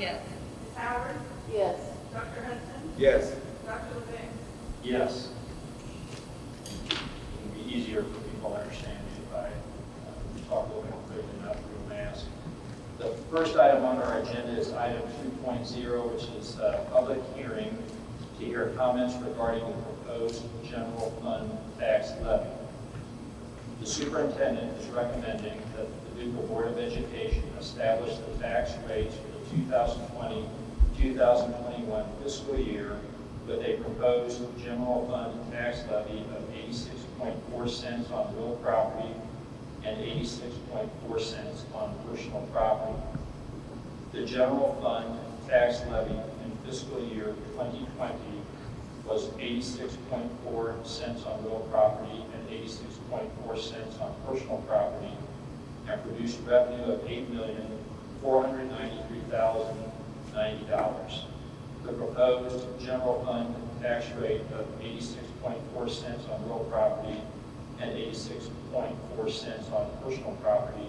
Yes. Ms. Howard? Yes. Dr. Hudson? Yes. Dr. Levin? Yes. It would be easier for people to understand if I talk a little more quickly, not through a mask. The first item on our agenda is item 2.0, which is a public hearing to hear comments regarding the proposed general fund tax levy. The superintendent is recommending that the Paducah Board of Education establish the tax rates for the 2020-2021 fiscal year with a proposed general fund tax levy of 86.4 cents on real property and 86.4 cents on personal property. The general fund tax levy in fiscal year 2020 was 86.4 cents on real property and 86.4 cents on personal property, and produced revenue of $8,493,090. The proposed general fund tax rate of 86.4 cents on real property and 86.4 cents on personal property,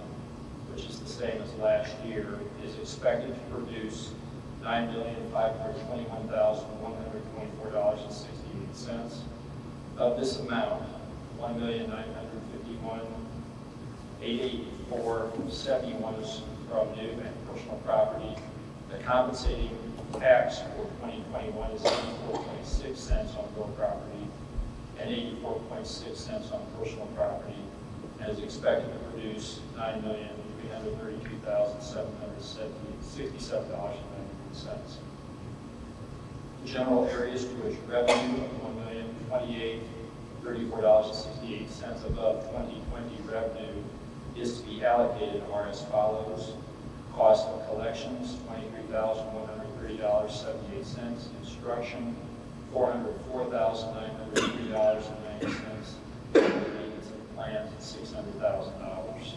which is the same as last year, is expected to produce $9,521,124.68. Of this amount, $1,951,884.71 is from new and personal property. The compensating tax for 2021 is 84.6 cents on real property and 84.6 cents on personal property, and is expected to produce $9,332,767.93. The general areas to which revenue of $1,028,34.68 above 2020 revenue is to be allocated are as follows: cost of collections, $23,130.78. Instruction, $404,903.90. Maintenance of plans, $600,000.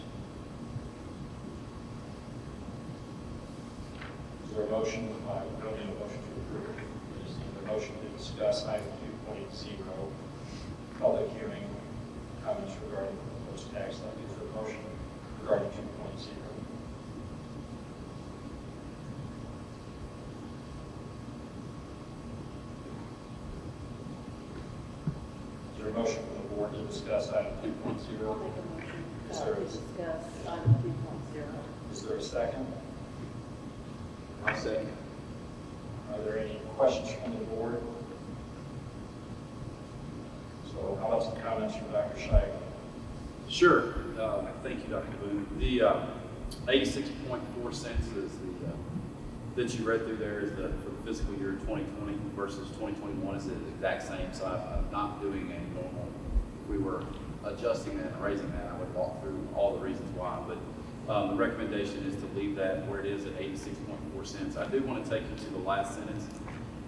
Is there a motion? We don't need a motion to approve. We just need a motion to discuss item 2.0, public hearing, comments regarding the proposed tax levy. Is there a motion regarding 2.0? Is there a motion for the board to discuss item 2.0? I'll make a motion Is to there- discuss item 2.0. Is there a second? I'll second. Are there any questions from the board? So how about some comments from Dr. Scheig? Sure. Thank you, Dr. Boone. The 86.4 cents is that you read through there is for the fiscal year 2020 versus 2021 is the exact same. So I'm not doing a normal. If we were adjusting that and raising that, I would walk through all the reasons why. But the recommendation is to leave that where it is at 86.4 cents. I do want to take you to the last sentence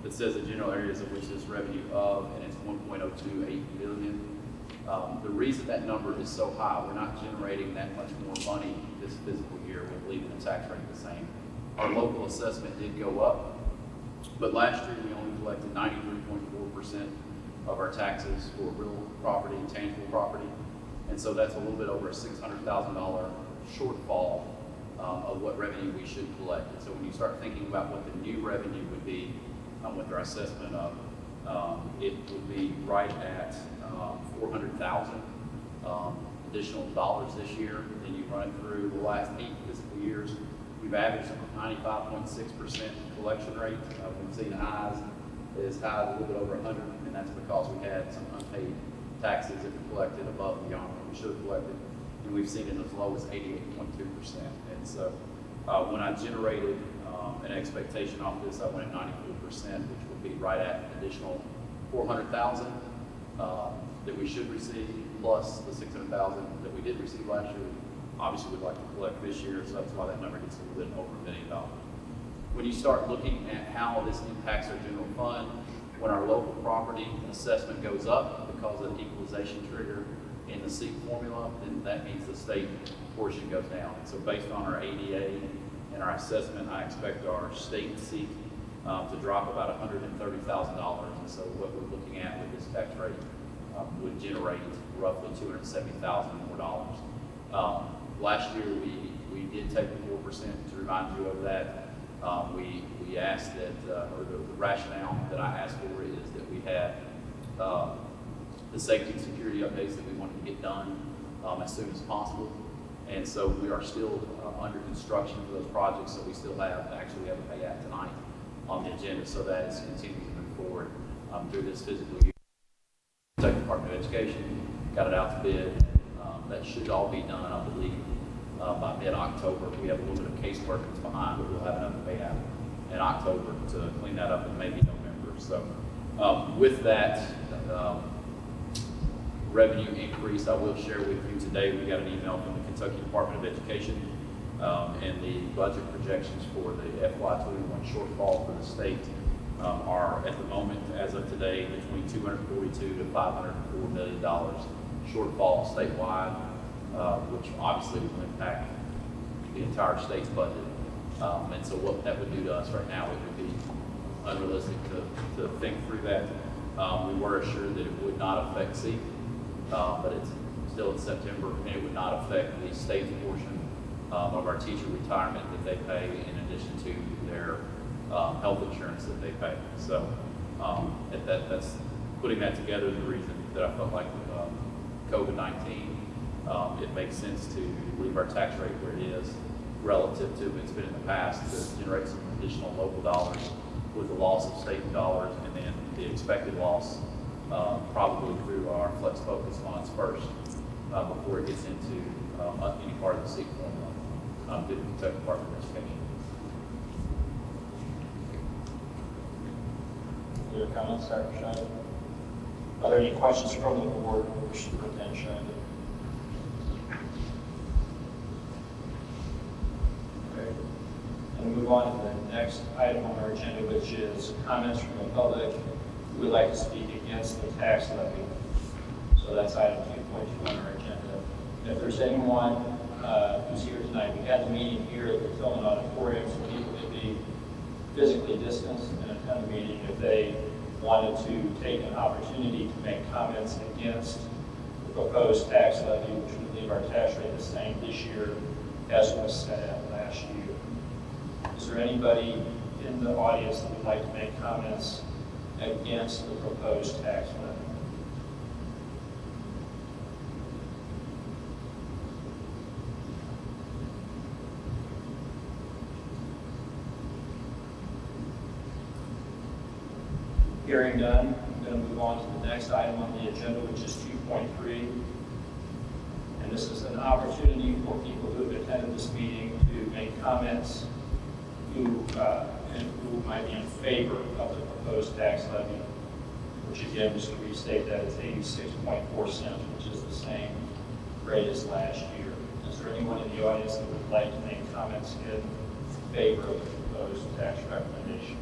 that says the general areas of which is revenue of, and it's 1.028 billion. The reason that number is so high, we're not generating that much more money this fiscal year. We're leaving the tax rate the same. Our local assessment did go up, but last year we only collected 93.4% of our taxes for real property, tangible property, and so that's a little bit over a $600,000 shortfall of what revenue we should collect. And so when you start thinking about what the new revenue would be with our assessment of, it would be right at 400,000 additional dollars this year. And you run it through the last 8 fiscal years, we've averaged a 95.6% collection rate. We've seen highs as high as a little bit over 100, and that's because we had some unpaid taxes that were collected above and beyond what we should have collected. And we've seen it as low as 88.2%. And so when I generated an expectation off this, I went at 94%, which would be right at an additional 400,000 that we should receive, plus the 600,000 that we did receive last year. Obviously, we'd like to collect this year, so that's why that number gets a little bit over $1 million. When you start looking at how this impacts our general fund, when our local property assessment goes up because of the equalization trigger in the SEEP formula, then that means the state portion goes down. And so based on our ADA and our assessment, I expect our state SEEP to drop about $130,000. And so what we're looking at with this tax rate would generate roughly $270,000 more dollars. Last year we did take the 4%. To remind you of that, We asked that, or the rationale that I asked for is that we had the safety and security updates that we wanted to get done as soon as possible. And so we are still under construction for those projects, so we still have a pay app tonight on the agenda, so that is continuing to move forward through this fiscal year. Paducah Department of Education got it out to bid. That should all be done, I believe, by mid-October. We have a little bit of casework that's behind, but we'll have another pay app in October to clean that up in maybe November. So with that revenue increase, I will share with you today, we got an email from the Kentucky Department of Education and the budget projections for the FY21 shortfall for the state are at the moment, as of today, between $242 to $504 million shortfall statewide, which obviously will impact the entire state's budget. And so what that would do to us right now, it would be unrealistic to think through that. We were assured that it would not affect C, but it's still in September, and it would not affect the state's portion of our teacher retirement that they pay in addition to their health insurance that they pay. So that's putting that together is the reason that I felt like COVID-19, it makes sense to leave our tax rate where it is relative to it's been in the past to generate some additional local dollars with the loss of state dollars and then the expected loss probably through our flex focus funds first before it gets into any part of the seat formula through the Kentucky Department of Education. Any other comments, Dr. Schneider? Are there any questions from the board or Superintendent Schneider? Okay. And we'll move on to the next item on our agenda, which is comments from the public who would like to speak against the tax levy. So that's item 2.2 on our agenda. If there's anyone who's here tonight, we had the meeting here at the Tillman Auditorium, so people could be physically distanced and attend the meeting. If they wanted to take an opportunity to make comments against the proposed tax levy, which would leave our tax rate the same this year as was set out last year. Is there anybody in the audience that would like to make comments against the proposed tax levy? Hearing done, I'm going to move on to the next item on the agenda, which is 2.3. And this is an opportunity for people who have attended this meeting to make comments who might be in favor of the proposed tax levy, which again, just to restate that, it's 86.4 cents, which is the same rate as last year. Is there anyone in the audience that would like to make comments in favor of the proposed tax recommendation?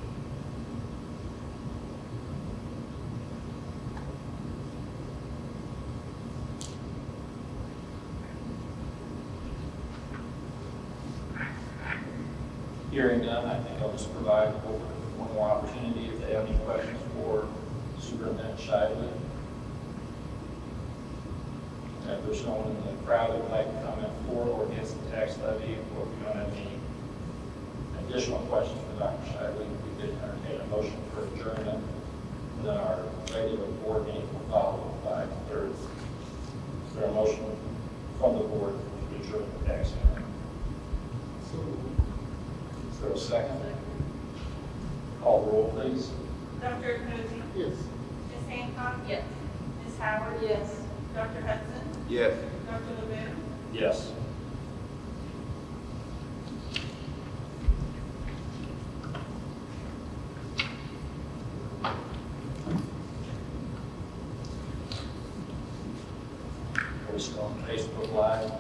Hearing done, I think I'll just provide one more opportunity if they have any questions for Superintendent Scheidler. And if there's someone in the crowd that would like to comment for or against the tax levy, or if we don't have any additional questions for Dr. Scheidler, we could entertain a motion for adjournment. And then our regular board meeting will follow by Thursday. Is there a motion from the board to adjourn the tax hearing? Is there a second? Call the roll, please. Dr. Posey? Yes. Ms. Hancock? Yes. Ms. Howard? Yes. Dr. Hudson? Yes. Dr. LeBoon? Yes. Are we still on Facebook Live?